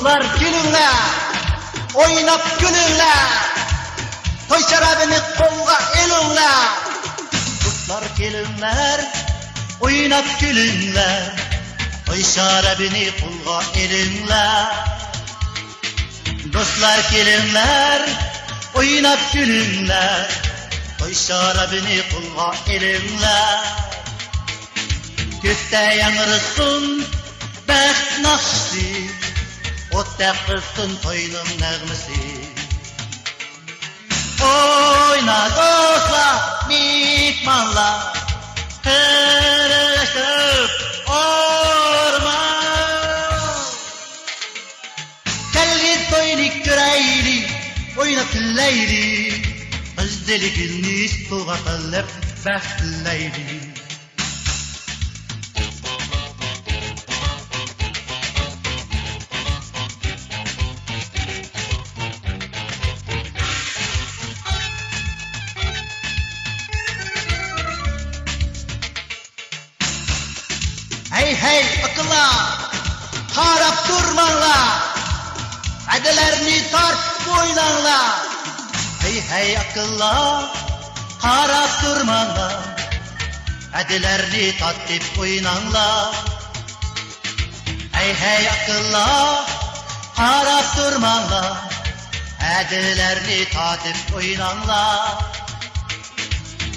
Dostlar gülünler, oynap gülünler, toy şarabını kolga elinler. Dostlar gülünler, oynap gülünler, toy şarabını kolga elinler. Dostlar gülünler, oynap gülünler, toy şarabını kolga elinler. Gökte yanırsın bəxt naxşı, otda qırsın toyunun nəğməsi. Oyna dostlar, mihmanlar, qırışıb orman. Gəlin toyunu görəyli, oyna tilləyli, qız deli gülünü tuğa tələb bəxtləyli. Hey hey akıllar, harap durmanlar,ədələrini tart boylanlar. Hey hey akıllar, harap durmanlar,ədələrini tatip oynanlar. Hey hey akıllar, harap durmanlar,ədələrini tatip oynanlar.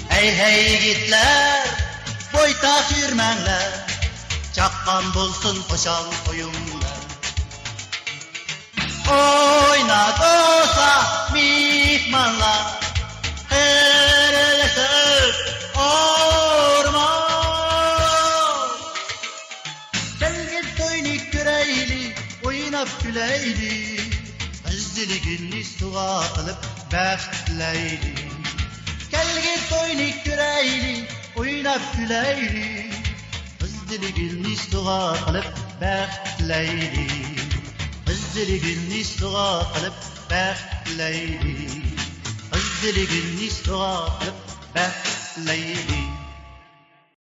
Hey hey yigitler, boyta sürmenler, çakkan bulsun koşan koyunlar. Oyna dostlar, mihmanlar, kırılsın orman. Gelin toyunu göreyli, oynap güleyli, kızılı gülünü suğa alıp bəxtleyli. Gelin toyunu göreyli, oynap güleyli, dili gülünü suğa qılıb bəxtləyli. Qız dili gülünü suğa qılıb bəxtləyli. Qız dili gülünü suğa qılıb bəxtləyli.